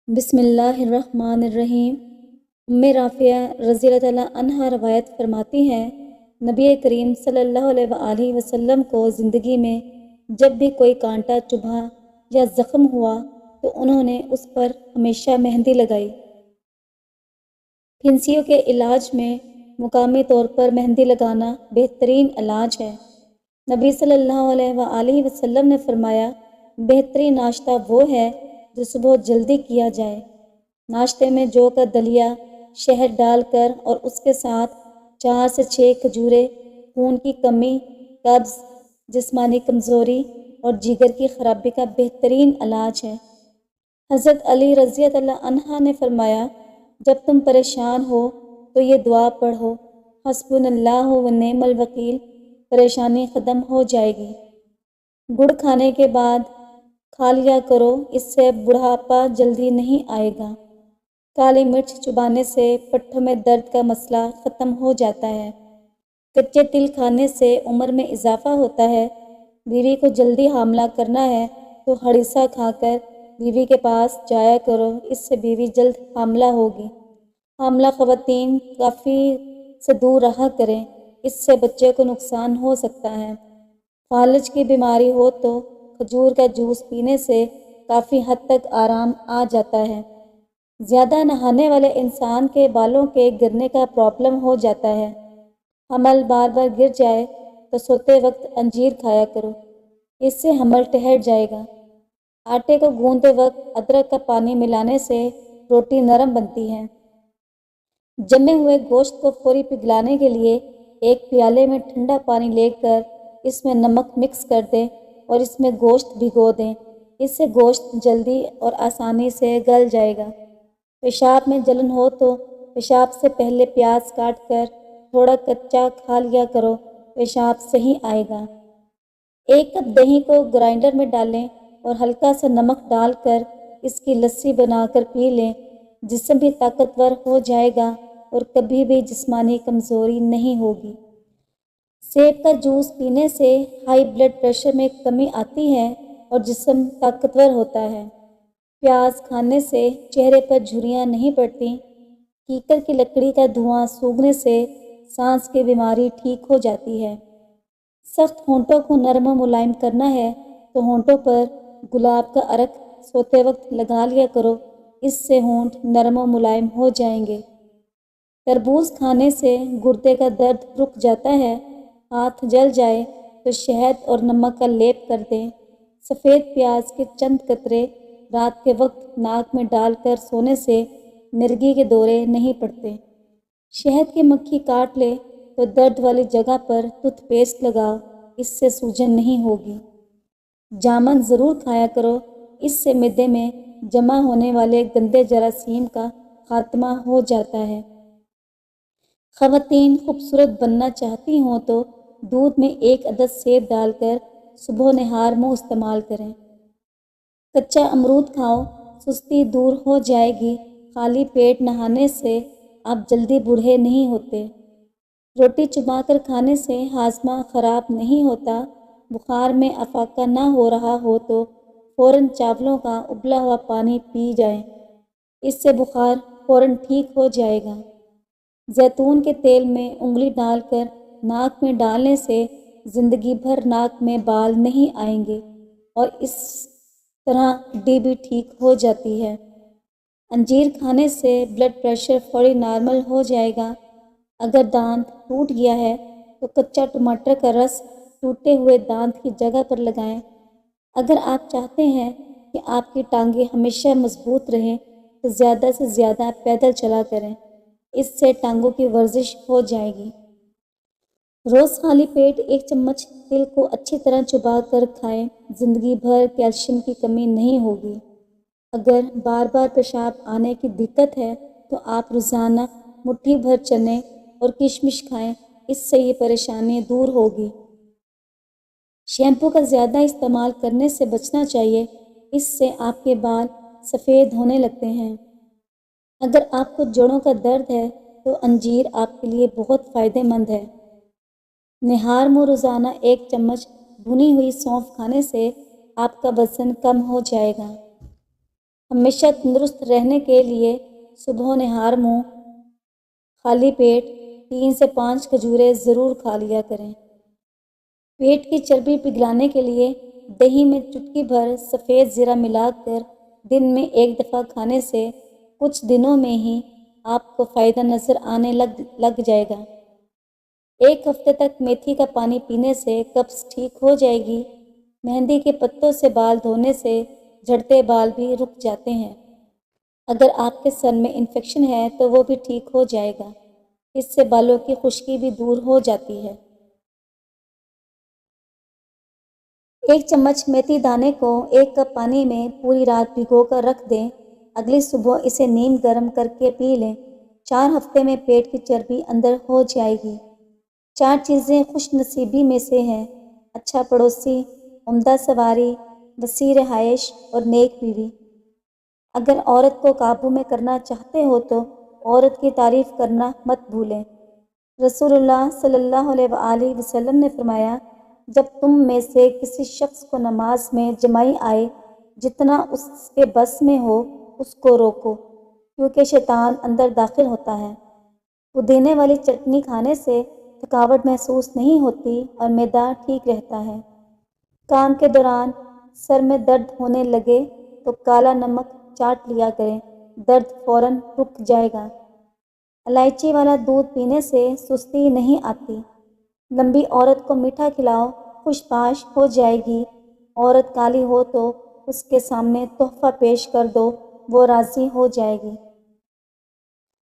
بسم اللہ الرحمن الرحیم۔ رافعہ رضی اللہ تعالیٰ عنہا روایت فرماتی ہیں، نبی کریم صلی اللہ علیہ وآلہ وسلم کو زندگی میں جب بھی کوئی کانٹا چبھا یا زخم ہوا تو انہوں نے اس پر ہمیشہ مہندی لگائی۔ پھنسیوں کے علاج میں مقامی طور پر مہندی لگانا بہترین علاج ہے۔ نبی صلی اللہ علیہ وآلہ وسلم نے فرمایا، بہترین ناشتہ وہ ہے جو صبح جلدی کیا جائے۔ ناشتے میں جو کا دلیا، شہد ڈال کر اور اس کے ساتھ 4 سے 6 کھجوریں خون کی کمی، قبض، جسمانی کمزوری اور جگر کی خرابی کا بہترین علاج ہے۔ حضرت علی رضی اللہ عنہ نے فرمایا، جب تم پریشان ہو تو یہ دعا پڑھو، حسبنا اللہ و نعم الوکیل، پریشانی ختم ہو جائے گی۔ گڑ کھانے کے بعد کھا لیا کرو، اس سے بڑھاپا جلدی نہیں آئے گا۔ کالی مرچ چبانے سے پٹھوں میں درد کا مسئلہ ختم ہو جاتا ہے۔ کچے تل کھانے سے عمر میں اضافہ ہوتا ہے۔ بیوی کو جلدی حاملہ کرنا ہے تو ہریسہ کھا کر بیوی کے پاس جایا کرو، اس سے بیوی جلد حاملہ ہوگی۔ حاملہ خواتین کافی سے دور رہا کریں، اس سے بچے کو نقصان ہو سکتا ہے۔ فالج کی بیماری ہو تو کھجور کا جوس پینے سے کافی حد تک آرام آ جاتا ہے۔ زیادہ نہانے والے انسان کے بالوں کے گرنے کا پرابلم ہو جاتا ہے۔ حمل بار بار گر جائے تو سوتے وقت انجیر کھایا کرو، اس سے حمل ٹھہر جائے گا۔ آٹے کو گوندتے وقت ادرک کا پانی ملانے سے روٹی نرم بنتی ہے۔ جمے ہوئے گوشت کو فوری پگھلانے کے لیے ایک پیالے میں ٹھنڈا پانی لے کر اس میں نمک مکس کر دیں اور اس میں گوشت بھگو دیں، اس سے گوشت جلدی اور آسانی سے گل جائے گا۔ پیشاب میں جلن ہو تو پیشاب سے پہلے پیاز کاٹ کر تھوڑا کچا کھا لیا کرو، پیشاب صحیح آئے گا۔ 1 کپ دہی کو گرائنڈر میں ڈالیں اور ہلکا سا نمک ڈال کر اس کی لسی بنا کر پی لیں، جسم بھی طاقتور ہو جائے گا اور کبھی بھی جسمانی کمزوری نہیں ہوگی۔ سیب کا جوس پینے سے ہائی بلڈ پریشر میں کمی آتی ہے اور جسم طاقتور ہوتا ہے۔ پیاز کھانے سے چہرے پر جھریاں نہیں پڑتی۔ کیکر کی لکڑی کا دھواں سونگھنے سے سانس کی بیماری ٹھیک ہو جاتی ہے۔ سخت ہونٹوں کو نرم و ملائم کرنا ہے تو ہونٹوں پر گلاب کا عرق سوتے وقت لگا لیا کرو، اس سے ہونٹ نرم و ملائم ہو جائیں گے۔ تربوز کھانے سے گردے کا درد رک جاتا ہے۔ ہاتھ جل جائے تو شہد اور نمک کا لیپ کر دیں۔ سفید پیاز کے چند قطرے رات کے وقت ناک میں ڈال کر سونے سے مرگی کے دورے نہیں پڑتے۔ شہد کی مکھی کاٹ لے تو درد والی جگہ پر ٹوتھ پیسٹ لگاؤ، اس سے سوجن نہیں ہوگی۔ جامن ضرور کھایا کرو، اس سے معدے میں جمع ہونے والے گندے جراثیم کا خاتمہ ہو جاتا ہے۔ خواتین خوبصورت بننا چاہتی ہوں تو دودھ میں 1 عدد سیب ڈال کر صبح نہار منہ استعمال کریں۔ کچا امرود کھاؤ، سستی دور ہو جائے گی۔ خالی پیٹ نہانے سے آپ جلدی بوڑھے نہیں ہوتے۔ روٹی چبا کر کھانے سے ہاضمہ خراب نہیں ہوتا۔ بخار میں افاقہ نہ ہو رہا ہو تو فوراً چاولوں کا ابلا ہوا پانی پی جائیں، اس سے بخار فوراً ٹھیک ہو جائے گا۔ زیتون کے تیل میں انگلی ڈال کر ناک میں ڈالنے سے زندگی بھر ناک میں بال نہیں آئیں گے اور اس طرح ہڈی بھی ٹھیک ہو جاتی ہے۔ انجیر کھانے سے بلڈ پریشر فوری نارمل ہو جائے گا۔ اگر دانت ٹوٹ گیا ہے تو کچا ٹماٹر کا رس ٹوٹے ہوئے دانت کی جگہ پر لگائیں۔ اگر آپ چاہتے ہیں کہ آپ کی ٹانگیں ہمیشہ مضبوط رہیں تو زیادہ سے زیادہ پیدل چلا کریں، اس سے ٹانگوں کی ورزش ہو جائے گی۔ روز خالی پیٹ 1 چمچ تل کو اچھی طرح چبا کر کھائیں، زندگی بھر کیلشیم کی کمی نہیں ہوگی۔ اگر بار بار پیشاب آنے کی دقت ہے تو آپ روزانہ مٹھی بھر چنے اور کشمش کھائیں، اس سے یہ پریشانی دور ہوگی۔ شیمپو کا زیادہ استعمال کرنے سے بچنا چاہیے، اس سے آپ کے بال سفید ہونے لگتے ہیں۔ اگر آپ کو جوڑوں کا درد ہے تو انجیر آپ کے لیے بہت فائدہ مند ہے۔ نہار منہ روزانہ 1 چمچ بھنی ہوئی سونف کھانے سے آپ کا وزن کم ہو جائے گا۔ ہمیشہ تندرست رہنے کے لیے صبح نہار منہ خالی پیٹ 3 سے 5 کھجوریں ضرور کھا لیا کریں۔ پیٹ کی چربی پگھلانے کے لیے دہی میں چٹکی بھر سفید زیرہ ملا کر دن میں 1 دفعہ کھانے سے کچھ دنوں میں ہی آپ کو فائدہ نظر آنے لگ جائے گا۔ 1 ہفتے تک میتھی کا پانی پینے سے قبض ٹھیک ہو جائے گی۔ مہندی کے پتوں سے بال دھونے سے جھڑتے بال بھی رک جاتے ہیں۔ اگر آپ کے سر میں انفیکشن ہے تو وہ بھی ٹھیک ہو جائے گا۔ اس سے بالوں کی خشکی بھی دور ہو جاتی ہے۔ 1 چمچ میتھی دانے کو 1 کپ پانی میں پوری رات بھگو کر رکھ دیں۔ اگلی صبح اسے نیم گرم کر کے پی لیں۔ 4 ہفتے میں پیٹ کی چربی اندر ہو جائے گی۔ 4 چیزیں خوش نصیبی میں سے ہیں: اچھا پڑوسی، عمدہ سواری، وسیع رہائش اور نیک بیوی۔ اگر عورت کو قابو میں کرنا چاہتے ہو تو عورت کی تعریف کرنا مت بھولیں۔ رسول اللہ صلی اللہ علیہ وآلہ وسلم نے فرمایا، جب تم میں سے کسی شخص کو نماز میں جمائی آئے، جتنا اس کے بس میں ہو اس کو روکو، کیونکہ شیطان اندر داخل ہوتا ہے۔ پودینے والی چٹنی کھانے سے تھکاوٹ محسوس نہیں ہوتی اور معدہ ٹھیک رہتا ہے۔ کام کے دوران سر میں درد ہونے لگے تو کالا نمک چاٹ لیا کریں، درد فوراً رک جائے گا۔ الائچی والا دودھ پینے سے سستی نہیں آتی۔ لمبی عورت کو میٹھا کھلاؤ، خوش باش ہو جائے گی۔ عورت کالی ہو تو اس کے سامنے تحفہ پیش کر دو، وہ راضی ہو جائے گی۔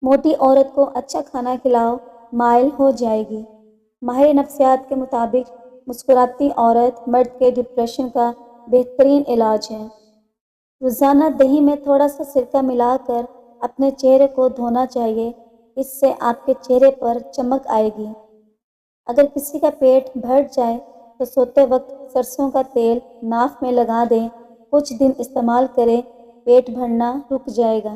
موٹی عورت کو اچھا کھانا کھلاؤ، مائل ہو جائے گی۔ ماہر نفسیات کے مطابق مسکراتی عورت مرد کے ڈپریشن کا بہترین علاج ہے۔ روزانہ دہی میں تھوڑا سا سرکہ ملا کر اپنے چہرے کو دھونا چاہیے، اس سے آپ کے چہرے پر چمک آئے گی۔ اگر کسی کا پیٹ بھر جائے تو سوتے وقت سرسوں کا تیل ناف میں لگا دیں، کچھ دن استعمال کریں، پیٹ بھرنا رک جائے گا۔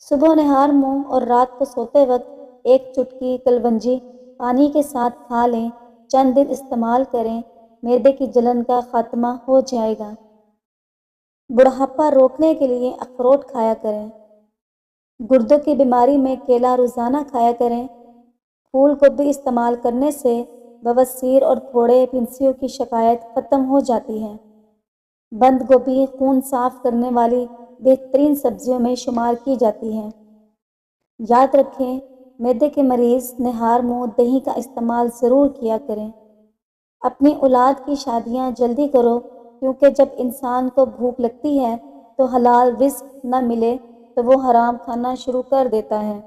صبح نہار منہ اور رات کو سوتے وقت 1 چٹکی کلونجی پانی کے ساتھ کھا لیں، چند دن استعمال کریں، معدے کی جلن کا خاتمہ ہو جائے گا۔ بڑھاپا روکنے کے لیے اخروٹ کھایا کریں۔ گردوں کی بیماری میں کیلا روزانہ کھایا کریں۔ پھول گوبھی استعمال کرنے سے بواسیر اور پھوڑے پھنسیوں کی شکایت ختم ہو جاتی ہے۔ بند گوبھی خون صاف کرنے والی بہترین سبزیوں میں شمار کی جاتی ہے۔ یاد رکھیں، معدے کے مریض نہار منہ دہی کا استعمال ضرور کیا کریں۔ اپنی اولاد کی شادیاں جلدی کرو، کیونکہ جب انسان کو بھوک لگتی ہے تو حلال رزق نہ ملے تو وہ حرام کھانا شروع کر دیتا ہے۔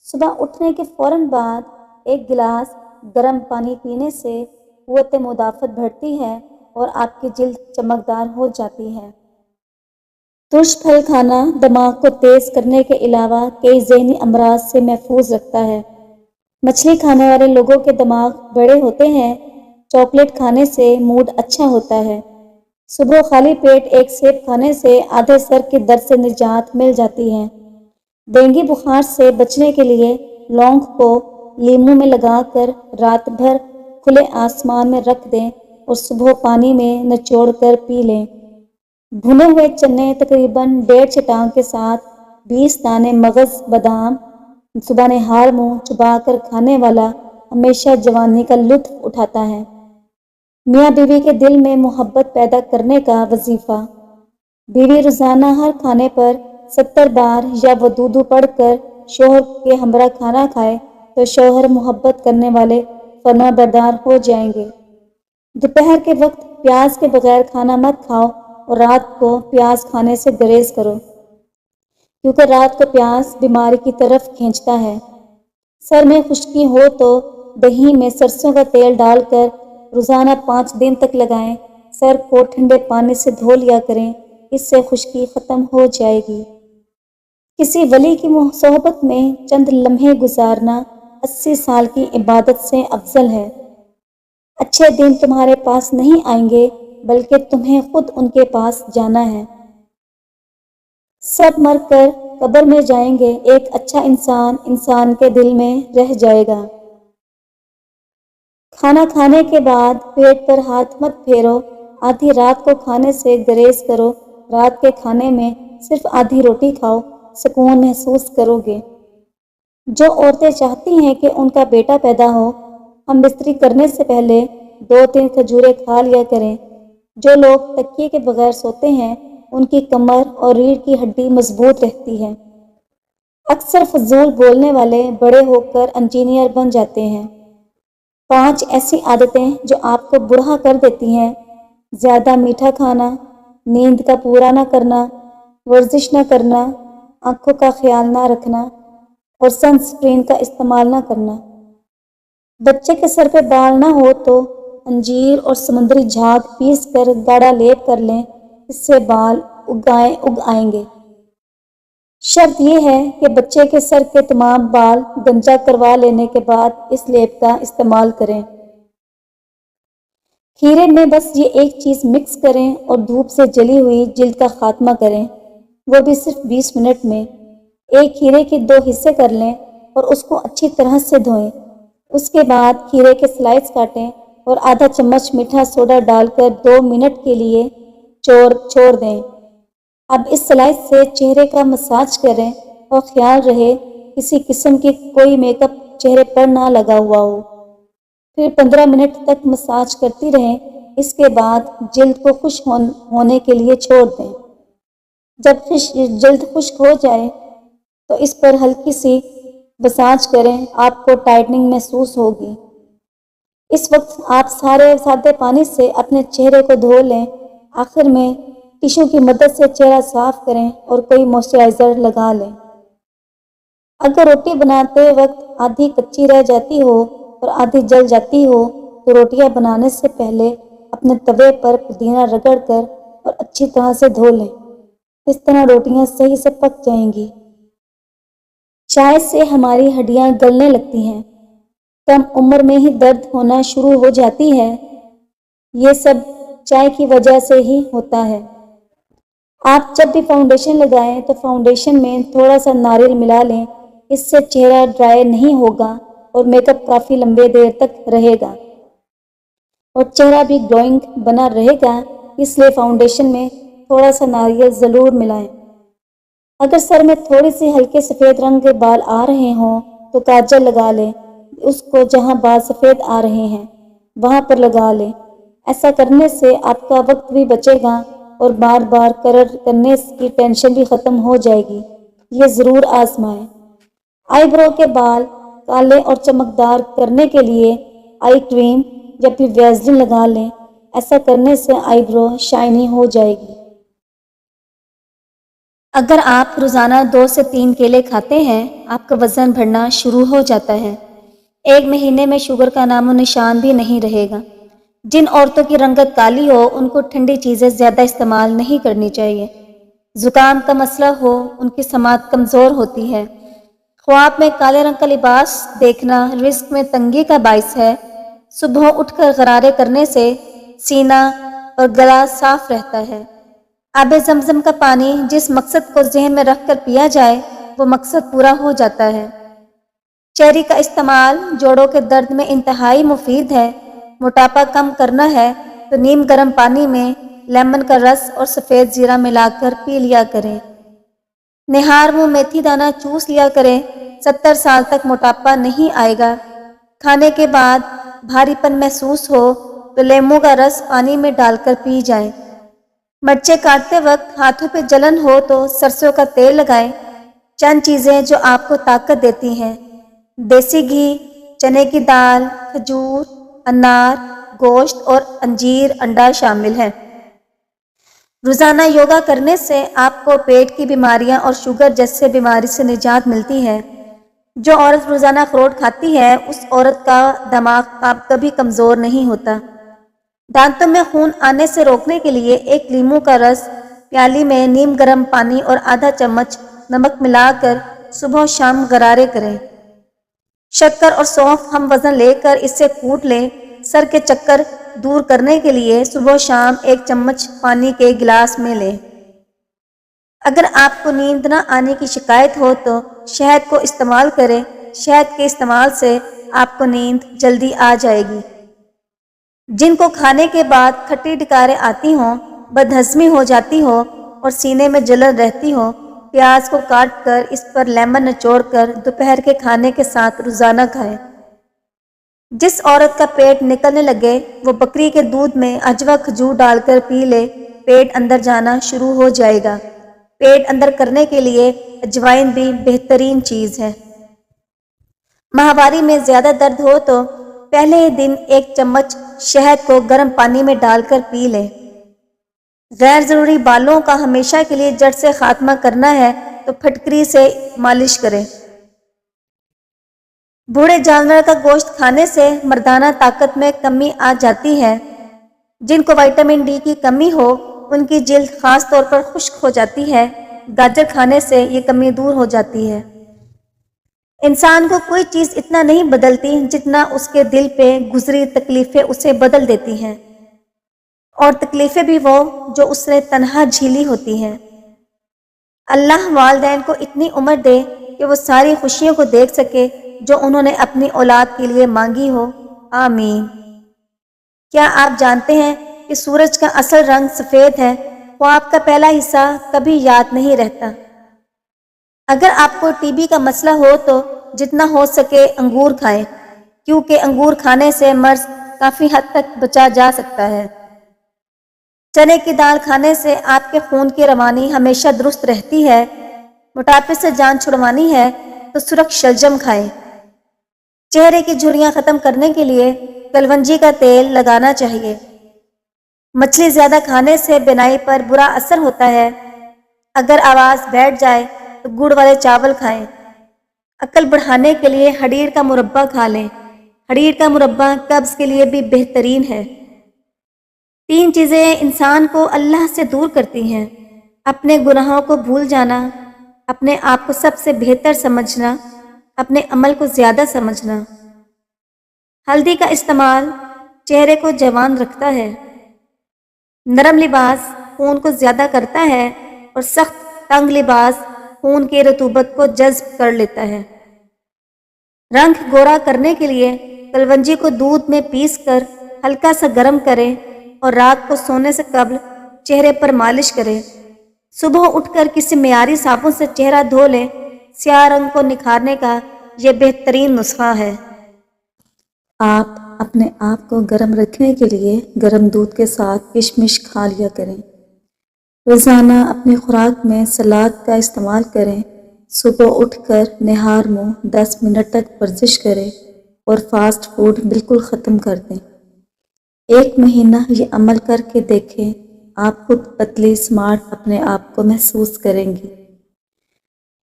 صبح اٹھنے کے فوراً بعد 1 گلاس گرم پانی پینے سے قوت مدافعت بڑھتی ہے اور آپ کی جلد چمکدار ہو جاتی ہے۔ ترش پھل کھانا دماغ کو تیز کرنے کے علاوہ کئی ذہنی امراض سے محفوظ رکھتا ہے۔ مچھلی کھانے والے لوگوں کے دماغ بڑے ہوتے ہیں۔ چاکلیٹ کھانے سے موڈ اچھا ہوتا ہے۔ صبح خالی پیٹ 1 سیب کھانے سے آدھے سر کے درد سے نجات مل جاتی ہے۔ ڈینگی بخار سے بچنے کے لیے لونگ کو لیموں میں لگا کر رات بھر کھلے آسمان میں رکھ دیں اور صبح پانی میں نچوڑ کر پی لیں۔ بھنے ہوئے چنے تقریباً 1.5 چٹان کے ساتھ 20 دانے مغز بادام صبح نہار منہ چبا کر کھانے والا ہمیشہ جوانی کا لطف اٹھاتا ہے۔ میاں بیوی کے دل میں محبت پیدا کرنے کا وظیفہ۔ بیوی روزانہ ہر کھانے پر 70 بار یا ودودو پڑھ کر شوہر کے ہمراہ کھانا کھائے تو شوہر محبت کرنے والے فرما بردار ہو جائیں گے۔ دوپہر کے وقت پیاز کے بغیر کھانا مت کھاؤ اور رات کو پیاز کھانے سے گریز کرو، کیونکہ رات کو پیاز بیماری کی طرف کھینچتا ہے۔ سر میں خشکی ہو تو دہی میں سرسوں کا تیل ڈال کر روزانہ 5 دن تک لگائیں۔ سر کو ٹھنڈے پانی سے دھو لیا کریں، اس سے خشکی ختم ہو جائے گی۔ کسی ولی کی صحبت میں چند لمحے گزارنا 80 سال کی عبادت سے افضل ہے۔ اچھے دن تمہارے پاس نہیں آئیں گے، بلکہ تمہیں خود ان کے پاس جانا ہے۔ سب مر کر قبر میں جائیں گے، ایک اچھا انسان انسان کے دل میں رہ جائے گا۔ کھانا کھانے کے بعد پیٹ پر ہاتھ مت پھیرو، آدھی رات کو کھانے سے گریز کرو رات کے کھانے میں صرف آدھی روٹی کھاؤ، سکون محسوس کرو گے۔ جو عورتیں چاہتی ہیں کہ ان کا بیٹا پیدا ہو، ہم بستری کرنے سے پہلے 2-3 کھجوریں کھا لیا کریں۔ جو لوگ تکیے کے بغیر سوتے ہیں، ان کی کمر اور ریڑھ کی ہڈی مضبوط رہتی ہے۔ اکثر فضول بولنے والے بڑے ہو کر انجینئر بن جاتے ہیں۔ 5 ایسی عادتیں جو آپ کو بوڑھا کر دیتی ہیں: زیادہ میٹھا کھانا، نیند کا پورا نہ کرنا، ورزش نہ کرنا، آنکھوں کا خیال نہ رکھنا اور سن اسکرین کا استعمال نہ کرنا۔ بچے کے سر پہ بال نہ ہو تو انجیر اور سمندری جھاگ پیس کر گاڑھا لیپ کر لیں، اس سے بال اگ آئیں گے۔ شرط یہ ہے کہ بچے کے سر کے تمام بال گنجا کروا لینے کے بعد اس لیپ کا استعمال کریں۔ کھیرے میں بس یہ ایک چیز مکس کریں اور دھوپ سے جلی ہوئی جلد کا خاتمہ کریں، وہ بھی صرف 20 منٹ میں۔ ایک کھیرے کے 2 حصے کر لیں اور اس کو اچھی طرح سے دھوئیں۔ اس کے بعد کھیرے کے سلائس کاٹیں اور آدھا چمچ میٹھا سوڈا ڈال کر 2 منٹ کے لیے چھوڑ دیں۔ اب اس سلائس سے چہرے کا مساج کریں اور خیال رہے کسی قسم کی کوئی میک اپ چہرے پر نہ لگا ہوا ہو۔ پھر 15 منٹ تک مساج کرتی رہیں۔ اس کے بعد جلد کو خشک ہونے کے لیے چھوڑ دیں۔ جب جلد خشک ہو جائے تو اس پر ہلکی سی مساج کریں، آپ کو ٹائٹننگ محسوس ہوگی۔ اس وقت آپ سادے پانی سے اپنے چہرے کو دھو لیں۔ آخر میں ٹشو کی مدد سے چہرہ صاف کریں اور کوئی موئسچرائزر لگا لیں۔ اگر روٹی بناتے وقت آدھی کچی رہ جاتی ہو اور آدھی جل جاتی ہو تو روٹیاں بنانے سے پہلے اپنے توے پر پودینہ رگڑ کر اور اچھی طرح سے دھو لیں۔ اس طرح روٹیاں صحیح سے پک جائیں گی۔ چائے سے ہماری ہڈیاں گلنے لگتی ہیں، کم عمر میں ہی درد ہونا شروع ہو جاتی ہے۔ یہ سب چائے کی وجہ سے ہی ہوتا ہے۔ آپ جب بھی فاؤنڈیشن لگائیں تو فاؤنڈیشن میں تھوڑا سا ناریل ملا لیں، اس سے چہرہ ڈرائی نہیں ہوگا اور میک اپ کافی لمبے دیر تک رہے گا اور چہرہ بھی گلوئنگ بنا رہے گا، اس لیے فاؤنڈیشن میں تھوڑا سا ناریل ضرور ملائیں۔ اگر سر میں تھوڑی سی ہلکے سفید رنگ کے بال آ رہے ہوں تو کاجل لگا لیں، اس کو جہاں بال سفید آ رہے ہیں وہاں پر لگا لیں۔ ایسا کرنے سے آپ کا وقت بھی بچے گا اور بار بار کرنے کی ٹینشن بھی ختم ہو جائے گی۔ یہ ضرور آزمائیں۔ آئی برو کے بال کالے اور چمکدار کرنے کے لیے آئی کریم یا پھر ویزلن لگا لیں۔ ایسا کرنے سے آئی برو شائنی ہو جائے گی۔ اگر آپ روزانہ 2 سے 3 کیلے کھاتے ہیں، آپ کا وزن بڑھنا شروع ہو جاتا ہے۔ 1 مہینے میں شوگر کا نام و نشان بھی نہیں رہے گا۔ جن عورتوں کی رنگت کالی ہو ان کو ٹھنڈی چیزیں زیادہ استعمال نہیں کرنی چاہیے۔ زکام کا مسئلہ ہو ان کی سماعت کمزور ہوتی ہے۔ خواب میں کالے رنگ کا لباس دیکھنا رزق میں تنگی کا باعث ہے۔ صبح اٹھ کر غرارے کرنے سے سینہ اور گلا صاف رہتا ہے۔ آب زمزم کا پانی جس مقصد کو ذہن میں رکھ کر پیا جائے وہ مقصد پورا ہو جاتا ہے۔ چیری کا استعمال جوڑوں کے درد میں انتہائی مفید ہے۔ موٹاپا کم کرنا ہے تو نیم گرم پانی میں لیمن کا رس اور سفید زیرہ ملا کر پی لیا کریں۔ نہار منہ میتھی دانہ چوس لیا کریں۔ 70 سال تک موٹاپا نہیں آئے گا۔ کھانے کے بعد بھاری پن محسوس ہو تو لیموں کا رس پانی میں ڈال کر پی جائیں۔ مرچیں کاٹتے وقت ہاتھوں پہ جلن ہو تو سرسوں کا تیل لگائیں۔ چند چیزیں جو آپ کو طاقت دیتی ہیں: دیسی گھی، چنے کی دال، کھجور، انار، گوشت اور انجیر، انڈا شامل ہیں۔ روزانہ یوگا کرنے سے آپ کو پیٹ کی بیماریاں اور شوگر جیسے بیماری سے نجات ملتی ہے۔ جو عورت روزانہ اخروٹ کھاتی ہے اس عورت کا دماغ کبھی کمزور نہیں ہوتا۔ دانتوں میں خون آنے سے روکنے کے لیے 1 لیموں کا رس پیالی میں نیم گرم پانی اور آدھا چمچ نمک ملا کر صبح و شام غرارے کریں۔ شکر اور سونف ہم وزن لے کر اسے کوٹ لیں۔ سر کے چکر دور کرنے کے لیے صبح و شام 1 چمچ پانی کے گلاس میں لیں۔ اگر آپ کو نیند نہ آنے کی شکایت ہو تو شہد کو استعمال کریں۔ شہد کے استعمال سے آپ کو نیند جلدی آ جائے گی۔ جن کو کھانے کے بعد کھٹی ڈکاریں آتی ہوں، بدہضمی ہو جاتی ہو اور سینے میں جلن رہتی ہو، پیاز کو کاٹ کر اس پر لیمن نچوڑ کر دوپہر کے کھانے کے ساتھ روزانہ کھائیں۔ جس عورت کا پیٹ نکلنے لگے وہ بکری کے دودھ میں اجوا کھجور ڈال کر پی لے، پیٹ اندر جانا شروع ہو جائے گا۔ پیٹ اندر کرنے کے لیے اجوائن بھی بہترین چیز ہے۔ ماہواری میں زیادہ درد ہو تو پہلے ہی دن 1 چمچ شہد کو گرم پانی میں ڈال کر پی لیں۔ غیر ضروری بالوں کا ہمیشہ کے لیے جڑ سے خاتمہ کرنا ہے تو پھٹکری سے مالش کریں۔ بوڑھے جانور کا گوشت کھانے سے مردانہ طاقت میں کمی آ جاتی ہے۔ جن کو وٹامن ڈی کی کمی ہو ان کی جلد خاص طور پر خشک ہو جاتی ہے، گاجر کھانے سے یہ کمی دور ہو جاتی ہے۔ انسان کو کوئی چیز اتنا نہیں بدلتی جتنا اس کے دل پہ گزری تکلیفیں اسے بدل دیتی ہیں، اور تکلیفیں بھی وہ جو اس نے تنہا جھیلی ہوتی ہیں۔ اللہ والدین کو اتنی عمر دے کہ وہ ساری خوشیوں کو دیکھ سکے جو انہوں نے اپنی اولاد کے لیے مانگی ہو، آمین۔ کیا آپ جانتے ہیں کہ سورج کا اصل رنگ سفید ہے؟ خواب کا پہلا حصہ کبھی یاد نہیں رہتا۔ اگر آپ کو ٹی بی کا مسئلہ ہو تو جتنا ہو سکے انگور کھائیں، کیونکہ انگور کھانے سے مرض کافی حد تک بچا جا سکتا ہے۔ چنے کی دال کھانے سے آپ کے خون کی روانی ہمیشہ درست رہتی ہے۔ موٹاپے سے جان چھڑوانی ہے تو سرخ شلجم کھائیں۔ چہرے کی جھریاں ختم کرنے کے لیے کلونجی کا تیل لگانا چاہیے۔ مچھلی زیادہ کھانے سے بینائی پر برا اثر ہوتا ہے۔ اگر آواز بیٹھ جائے تو گڑ والے چاول کھائیں۔ عقل بڑھانے کے لیے ہڑیر کا مربع کھا لیں۔ ہڑیر کا مربع قبض کے لیے بھی بہترین ہے۔ 3 چیزیں انسان کو اللہ سے دور کرتی ہیں: اپنے گناہوں کو بھول جانا، اپنے آپ کو سب سے بہتر سمجھنا، اپنے عمل کو زیادہ سمجھنا۔ ہلدی کا استعمال چہرے کو جوان رکھتا ہے۔ نرم لباس خون کو زیادہ کرتا ہے اور سخت تنگ لباس خون کی رطوبت کو جذب کر لیتا ہے۔ رنگ گورا کرنے کے لیے کلونجی کو دودھ میں پیس کر ہلکا سا گرم کریں اور رات کو سونے سے قبل چہرے پر مالش کریں۔ صبح اٹھ کر کسی معیاری صابن سے چہرہ دھو لیں۔ سیاہ رنگ کو نکھارنے کا یہ بہترین نسخہ ہے۔ آپ اپنے آپ کو گرم رکھنے کے لیے گرم دودھ کے ساتھ کشمش کھا لیا کریں۔ روزانہ اپنی خوراک میں سلاد کا استعمال کریں۔ صبح اٹھ کر نہار منہ 10 منٹ تک ورزش کریں اور فاسٹ فوڈ بالکل ختم کر دیں۔ 1 مہینہ یہ عمل کر کے دیکھیں، آپ خود پتلی سمارٹ اپنے آپ کو محسوس کریں گی۔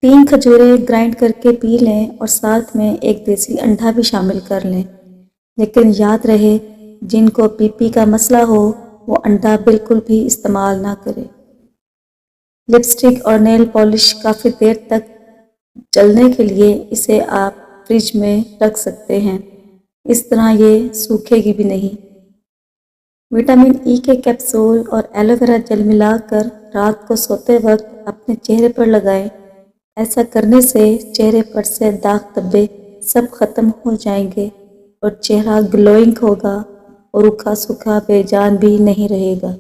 3 کھجوریں گرائنڈ کر کے پی لیں اور ساتھ میں 1 دیسی انڈا بھی شامل کر لیں۔ لیکن یاد رہے، جن کو بی پی کا مسئلہ ہو وہ انڈا بالکل بھی استعمال نہ کرے۔ لپسٹک اور نیل پالش کافی دیر تک چلنے کے لیے اسے آپ فریج میں رکھ سکتے ہیں، اس طرح یہ سوکھے گی بھی نہیں۔ وٹامن ای کے کیپسول اور ایلو ویرا جیل ملا کر رات کو سوتے وقت اپنے چہرے پر لگائیں۔ ایسا کرنے سے چہرے پر سے داغ دھبے سب ختم ہو جائیں گے اور چہرہ گلوئنگ ہوگا اور روکھا سوکھا بے جان بھی نہیں رہے گا۔